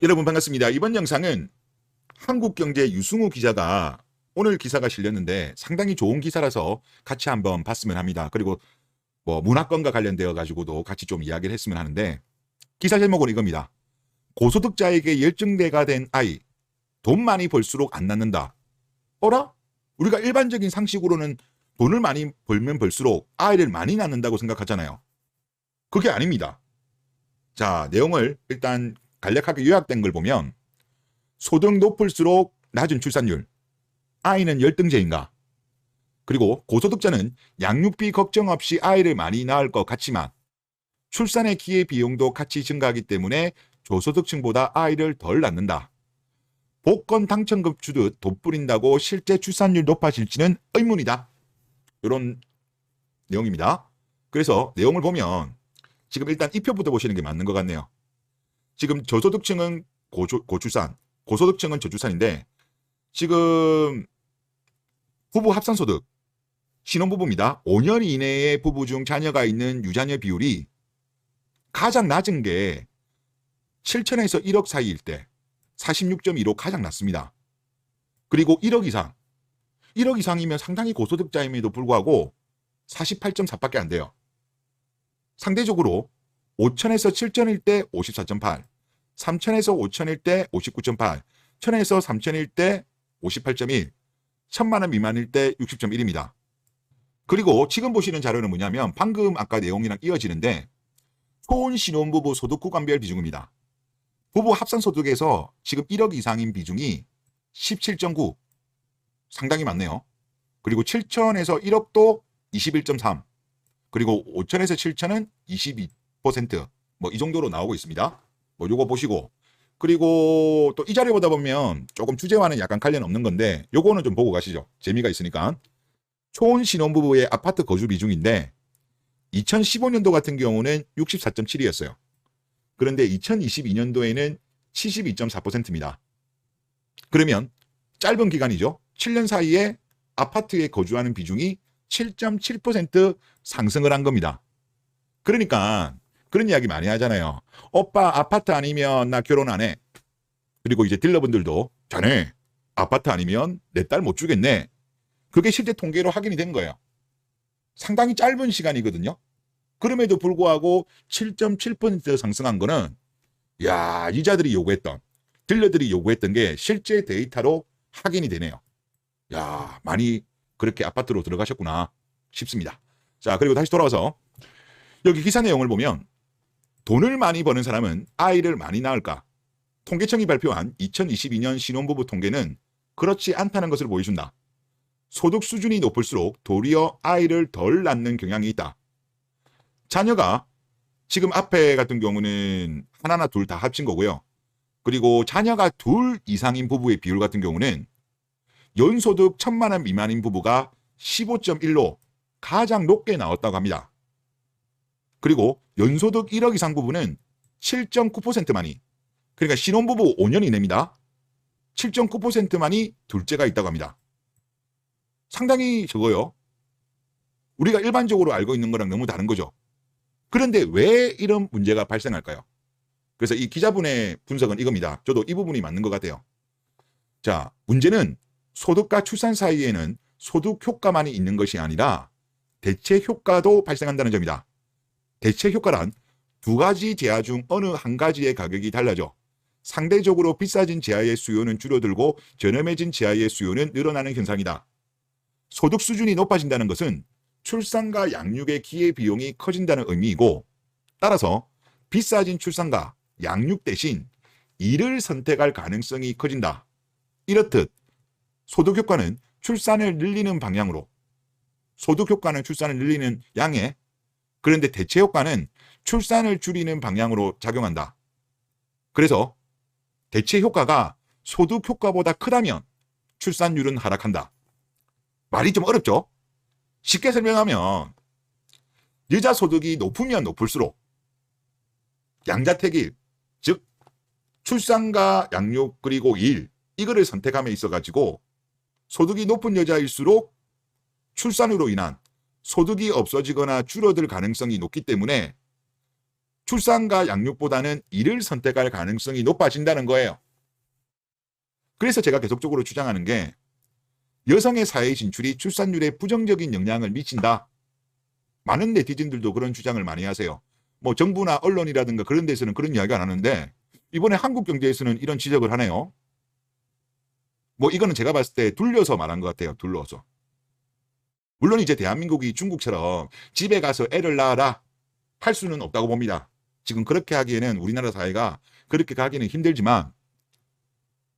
여러분 반갑습니다. 이번 영상은 한국경제 유승우 기자가 오늘 기사가 실렸는데 상당히 좋은 기사라서 같이 한번 봤으면 합니다. 그리고 문화권과 관련되어 가지고도 같이 좀 이야기를 했으면 하는데, 기사 제목은 이겁니다. 고소득자에게 열정대가 된 아이, 돈 많이 벌수록 안 낳는다. 어라? 우리가 일반적인 상식으로는 돈을 많이 벌면 벌수록 아이를 많이 낳는다고 생각하잖아요. 그게 아닙니다. 자, 내용을 일단 간략하게 요약된 걸 보면, 소득 높을수록 낮은 출산율, 아이는 열등제인가? 그리고 고소득자는 양육비 걱정 없이 아이를 많이 낳을 것 같지만 출산의 기회 비용도 같이 증가하기 때문에 저소득층보다 아이를 덜 낳는다. 복권 당첨금 주듯 돋부린다고 실제 출산율 높아질지는 의문이다. 이런 내용입니다. 그래서 내용을 보면 지금 일단 이 표부터 보시는 게 맞는 것 같네요. 지금 저소득층은 고출산, 고소득층은 저출산인데, 지금 부부 합산소득, 신혼부부입니다. 5년 이내의 부부 중 자녀가 있는 유자녀 비율이 가장 낮은 게 7천에서 1억 사이일 때 46.2로 가장 낮습니다. 그리고 1억 이상, 1억 이상이면 상당히 고소득자임에도 불구하고 48.4밖에 안 돼요. 상대적으로 5천에서 7천일 때 54.8, 3천에서 5천일 때 59.8, 1천에서 3천일 때 58.1, 1천만 원 미만일 때 60.1입니다. 그리고 지금 보시는 자료는 뭐냐면 방금 아까 내용이랑 이어지는데, 초혼 신혼부부 소득 구간별 비중입니다. 부부 합산소득에서 지금 1억 이상인 비중이 17.9, 상당히 많네요. 그리고 7천에서 1억도 21.3, 그리고 5천에서 7천은 22%, 이 정도로 나오고 있습니다. 요거 보시고, 그리고 또 이 자료 보다 보면 조금 주제와는 약간 관련 없는 건데 요거는 좀 보고 가시죠. 재미가 있으니까. 초혼 신혼부부의 아파트 거주 비중인데 2015년도 같은 경우는 64.7이었어요. 그런데 2022년도에는 72.4%입니다. 그러면 짧은 기간이죠. 7년 사이에 아파트에 거주하는 비중이 7.7% 상승을 한 겁니다. 그러니까 그런 이야기 많이 하잖아요. 오빠 아파트 아니면 나 결혼 안 해. 그리고 이제 딜러분들도 자네 아파트 아니면 내 딸 못 주겠네. 그게 실제 통계로 확인이 된 거예요. 상당히 짧은 시간이거든요. 그럼에도 불구하고 7.7% 상승한 거는, 야, 이자들이 요구했던, 딜러들이 요구했던 게 실제 데이터로 확인이 되네요. 야, 많이 그렇게 아파트로 들어가셨구나 싶습니다. 자, 그리고 다시 돌아와서 여기 기사 내용을 보면, 돈을 많이 버는 사람은 아이를 많이 낳을까? 통계청이 발표한 2022년 신혼부부 통계는 그렇지 않다는 것을 보여준다. 소득 수준이 높을수록 도리어 아이를 덜 낳는 경향이 있다. 자녀가 지금 앞에 같은 경우는 하나나 둘 다 합친 거고요. 그리고 자녀가 둘 이상인 부부의 비율 같은 경우는 연소득 1,000만 원 미만인 부부가 15.1로 가장 높게 나왔다고 합니다. 그리고 연소득 1억 이상 부부는 7.9%만이, 그러니까 신혼부부 5년 이내입니다. 7.9%만이 둘째가 있다고 합니다. 상당히 적어요. 우리가 일반적으로 알고 있는 거랑 너무 다른 거죠. 그런데 왜 이런 문제가 발생할까요? 그래서 이 기자분의 분석은 이겁니다. 저도 이 부분이 맞는 것 같아요. 자, 문제는 소득과 출산 사이에는 소득 효과만이 있는 것이 아니라 대체 효과도 발생한다는 점이다. 대체 효과란 두 가지 재화 중 어느 한 가지의 가격이 달라져 상대적으로 비싸진 재화의 수요는 줄어들고 저렴해진 재화의 수요는 늘어나는 현상이다. 소득 수준이 높아진다는 것은 출산과 양육의 기회 비용이 커진다는 의미이고, 따라서 비싸진 출산과 양육 대신 이를 선택할 가능성이 커진다. 이렇듯 소득 효과는 출산을 늘리는 방향으로, 소득 효과는 출산을 늘리는 양에, 그런데 대체 효과는 출산을 줄이는 방향으로 작용한다. 그래서 대체 효과가 소득 효과보다 크다면 출산율은 하락한다. 말이 좀 어렵죠? 쉽게 설명하면 여자 소득이 높으면 높을수록 양자택일, 즉 출산과 양육 그리고 일, 이거를 선택함에 있어 가지고 소득이 높은 여자일수록 출산으로 인한 소득이 없어지거나 줄어들 가능성이 높기 때문에 출산과 양육보다는 일을 선택할 가능성이 높아진다는 거예요. 그래서 제가 계속적으로 주장하는 게 여성의 사회 진출이 출산율에 부정적인 영향을 미친다. 많은 네티즌들도 그런 주장을 많이 하세요. 뭐 정부나 언론이라든가 그런 데서는 그런 이야기 안 하는데 이번에 한국경제에서는 이런 지적을 하네요. 뭐 이거는 제가 봤을 때 둘러서 말한 것 같아요. 둘러서. 물론 이제 대한민국이 중국처럼 집에 가서 애를 낳아라 할 수는 없다고 봅니다. 지금 그렇게 하기에는 우리나라 사회가 그렇게 가기는 힘들지만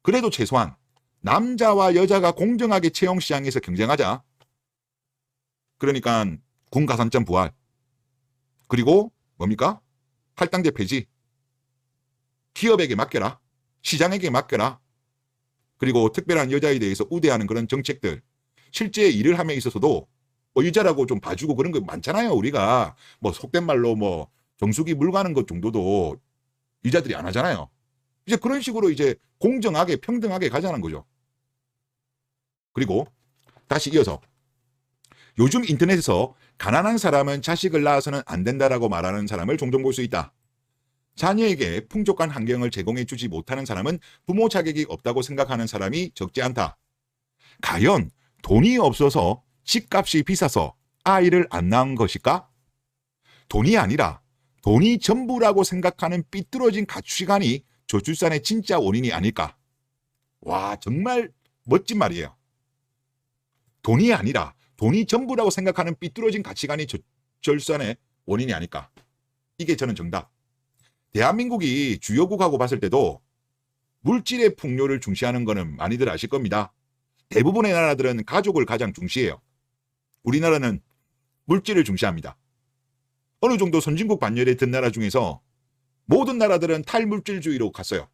그래도 최소한 남자와 여자가 공정하게 채용 시장에서 경쟁하자. 그러니까 군 가산점 부활. 그리고 뭡니까? 할당제 폐지. 기업에게 맡겨라. 시장에게 맡겨라. 그리고 특별한 여자에 대해서 우대하는 그런 정책들. 실제 일을 함에 있어서도 뭐 여자라고 좀 봐주고 그런 거 많잖아요. 우리가 뭐 속된 말로 뭐 정수기 물 가는 것 정도도 여자들이 안 하잖아요. 이제 그런 식으로 이제 공정하게 평등하게 가자는 거죠. 그리고 다시 이어서 요즘 인터넷에서 가난한 사람은 자식을 낳아서는 안 된다라고 말하는 사람을 종종 볼 수 있다. 자녀에게 풍족한 환경을 제공해 주지 못하는 사람은 부모 자격이 없다고 생각하는 사람이 적지 않다. 과연 돈이 없어서 집값이 비싸서 아이를 안 낳은 것일까? 돈이 아니라 돈이 전부라고 생각하는 삐뚤어진 가치관이 저출산의 진짜 원인이 아닐까? 와, 정말 멋진 말이에요. 돈이 아니라 돈이 전부라고 생각하는 삐뚤어진 가치관이 저출산의 원인이 아닐까? 이게 저는 정답. 대한민국이 주요국하고 봤을 때도 물질의 풍요를 중시하는 거는 많이들 아실 겁니다. 대부분의 나라들은 가족을 가장 중시해요. 우리나라는 물질을 중시합니다. 어느 정도 선진국 반열에 든 나라 중에서 모든 나라들은 탈물질주의로 갔어요.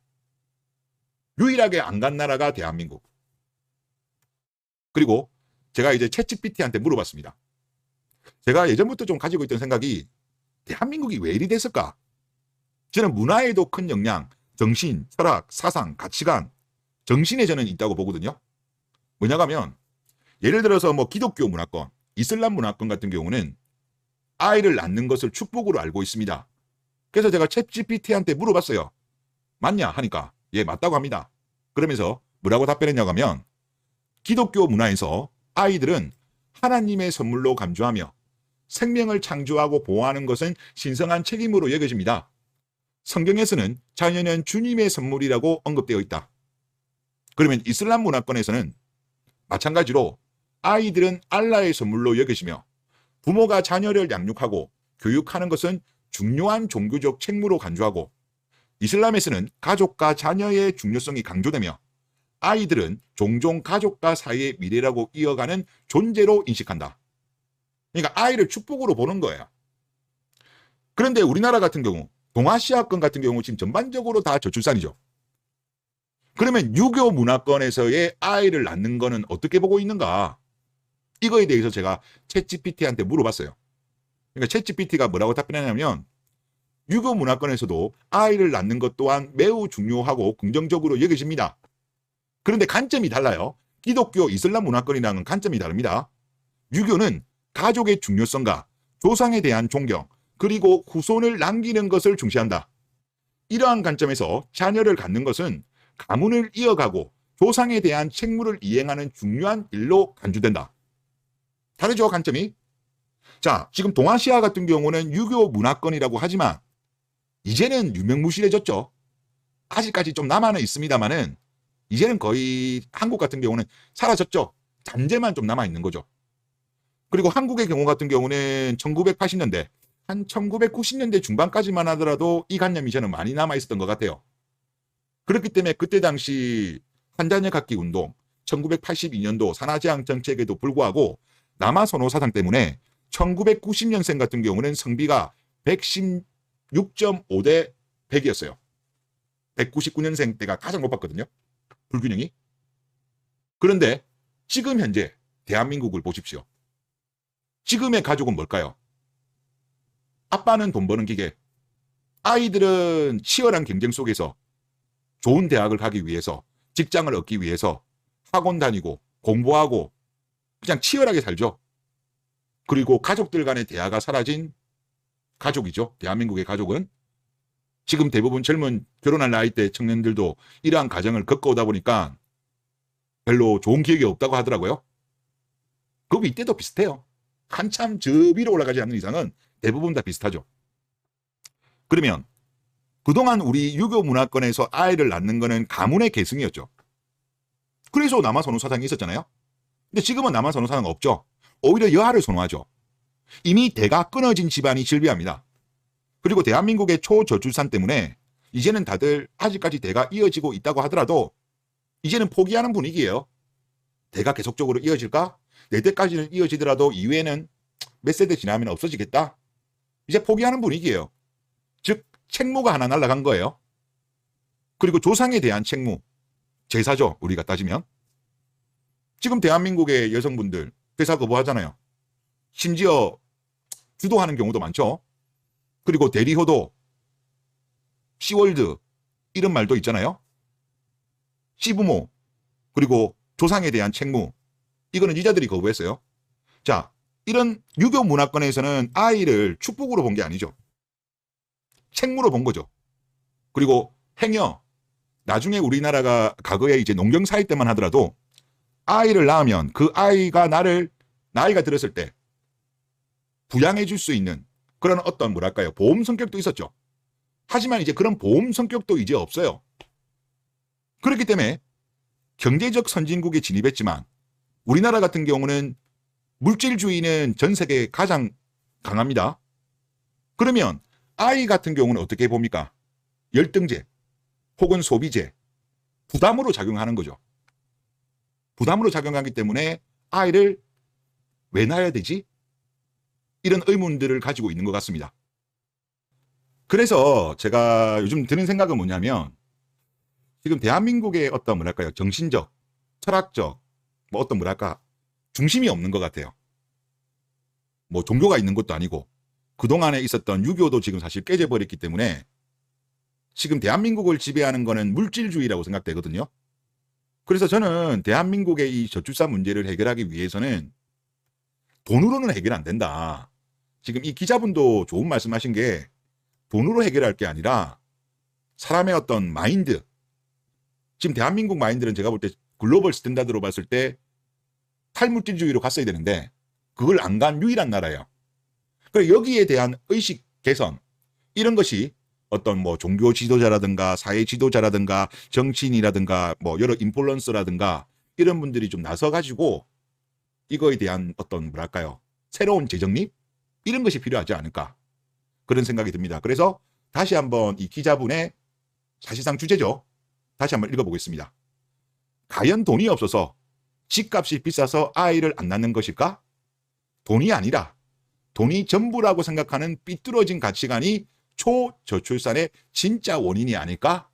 유일하게 안 간 나라가 대한민국. 그리고 제가 이제 챗GPT한테 물어봤습니다. 제가 예전부터 좀 가지고 있던 생각이 대한민국이 왜 이리 됐을까? 저는 문화에도 큰 영향, 정신, 철학, 사상, 가치관, 정신에 저는 있다고 보거든요. 뭐냐고 하면 예를 들어서 뭐 기독교 문화권, 이슬람 문화권 같은 경우는 아이를 낳는 것을 축복으로 알고 있습니다. 그래서 제가 챗GPT한테 물어봤어요. 맞냐 하니까 예, 맞다고 합니다. 그러면서 뭐라고 답변했냐고 하면 기독교 문화에서 아이들은 하나님의 선물로 감주하며 생명을 창조하고 보호하는 것은 신성한 책임으로 여겨집니다. 성경에서는 자녀는 주님의 선물이라고 언급되어 있다. 그러면 이슬람 문화권에서는 마찬가지로 아이들은 알라의 선물로 여겨지며 부모가 자녀를 양육하고 교육하는 것은 중요한 종교적 책무로 간주하고 이슬람에서는 가족과 자녀의 중요성이 강조되며 아이들은 종종 가족과 사이의 미래라고 이어가는 존재로 인식한다. 그러니까 아이를 축복으로 보는 거예요. 그런데 우리나라 같은 경우 동아시아권 같은 경우 지금 전반적으로 다 저출산이죠. 그러면 유교 문화권에서의 아이를 낳는 거는 어떻게 보고 있는가? 이거에 대해서 제가 챗GPT한테 물어봤어요. 그러니까 챗GPT가 뭐라고 답변하냐면 유교 문화권에서도 아이를 낳는 것 또한 매우 중요하고 긍정적으로 여겨집니다. 그런데 관점이 달라요. 기독교, 이슬람 문화권이랑은 관점이 다릅니다. 유교는 가족의 중요성과 조상에 대한 존경, 그리고 후손을 남기는 것을 중시한다. 이러한 관점에서 자녀를 갖는 것은 가문을 이어가고 조상에 대한 책무를 이행하는 중요한 일로 간주된다. 다르죠, 관점이? 자, 지금 동아시아 같은 경우는 유교 문화권이라고 하지만 이제는 유명무실해졌죠. 아직까지 좀 남아는 있습니다만은 이제는 거의 한국 같은 경우는 사라졌죠. 잔재만 좀 남아있는 거죠. 그리고 한국의 경우 같은 경우는 1980년대, 한 1990년대 중반까지만 하더라도 이 관념이 저는 많이 남아있었던 것 같아요. 그렇기 때문에 그때 당시 한자녀 갖기 운동, 1982년도 산하제한 정책에도 불구하고 남아선호 사상 때문에 1990년생 같은 경우는 성비가 116.5대 100이었어요. 199년생 때가 가장 높았거든요. 불균형이. 그런데 지금 현재 대한민국을 보십시오. 지금의 가족은 뭘까요? 아빠는 돈 버는 기계, 아이들은 치열한 경쟁 속에서 좋은 대학을 가기 위해서, 직장을 얻기 위해서 학원 다니고 공부하고 그냥 치열하게 살죠. 그리고 가족들 간의 대화가 사라진 가족이죠. 대한민국의 가족은. 지금 대부분 젊은 결혼할 나이대 청년들도 이러한 가정을 겪어오다 보니까 별로 좋은 기억이 없다고 하더라고요. 그 윗대도 비슷해요. 한참 저 위로 올라가지 않는 이상은 대부분 다 비슷하죠. 그러면 그동안 우리 유교 문화권에서 아이를 낳는 거는 가문의 계승이었죠. 그래서 남아선호 사상이 있었잖아요. 근데 지금은 남아선호 사상 없죠. 오히려 여하를 선호하죠. 이미 대가 끊어진 집안이 즐비합니다. 그리고 대한민국의 초저출산 때문에 이제는 다들 아직까지 대가 이어지고 있다고 하더라도 이제는 포기하는 분위기예요. 대가 계속적으로 이어질까? 내 때까지는 이어지더라도 이후에는 몇 세대 지나면 없어지겠다? 이제 포기하는 분위기예요. 즉 책무가 하나 날아간 거예요. 그리고 조상에 대한 책무, 제사죠. 우리가 따지면. 지금 대한민국의 여성분들 회사 거부하잖아요. 심지어 주도하는 경우도 많죠. 그리고 대리효도, 씨월드 이런 말도 있잖아요. 씨부모, 그리고 조상에 대한 책무, 이거는 이자들이 거부했어요. 자, 이런 유교 문화권에서는 아이를 축복으로 본 게 아니죠. 책무로 본 거죠. 그리고 행여 나중에 우리나라가 과거에 이제 농경 사회 때만 하더라도 아이를 낳으면 그 아이가 나이가 들었을 때 부양해 줄 수 있는 그런 어떤 뭐랄까요, 보험 성격도 있었죠. 하지만 이제 그런 보험 성격도 이제 없어요. 그렇기 때문에 경제적 선진국에 진입했지만 우리나라 같은 경우는 물질주의는 전 세계에 가장 강합니다. 그러면 아이 같은 경우는 어떻게 봅니까? 열등제 혹은 소비제, 부담으로 작용하는 거죠. 부담으로 작용하기 때문에 아이를 왜 낳아야 되지? 이런 의문들을 가지고 있는 것 같습니다. 그래서 제가 요즘 드는 생각은 뭐냐면 지금 대한민국의 어떤 뭐랄까요, 정신적, 철학적, 뭐 어떤 뭐랄까 중심이 없는 것 같아요. 뭐 종교가 있는 것도 아니고 그동안에 있었던 유교도 지금 사실 깨져버렸기 때문에 지금 대한민국을 지배하는 거는 물질주의라고 생각되거든요. 그래서 저는 대한민국의 이 저출산 문제를 해결하기 위해서는 돈으로는 해결 안 된다. 지금 이 기자분도 좋은 말씀하신 게 돈으로 해결할 게 아니라 사람의 어떤 마인드. 지금 대한민국 마인드는 제가 볼 때 글로벌 스탠다드로 봤을 때 탈물질주의로 갔어야 되는데 그걸 안 간 유일한 나라예요. 그래서 여기에 대한 의식 개선 이런 것이 어떤 뭐 종교 지도자라든가 사회 지도자라든가 정치인이라든가 뭐 여러 인플루언서라든가 이런 분들이 좀 나서 가지고 이거에 대한 어떤 뭐랄까요, 새로운 재정립 이런 것이 필요하지 않을까 그런 생각이 듭니다. 그래서 다시 한번 이 기자분의 사실상 주제죠. 다시 한번 읽어보겠습니다. 과연 돈이 없어서 집값이 비싸서 아이를 안 낳는 것일까? 돈이 아니라 돈이 전부라고 생각하는 삐뚤어진 가치관이 초저출산의 진짜 원인이 아닐까?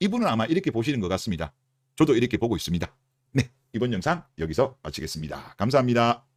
이분은 아마 이렇게 보시는 것 같습니다. 저도 이렇게 보고 있습니다. 네, 이번 영상 여기서 마치겠습니다. 감사합니다.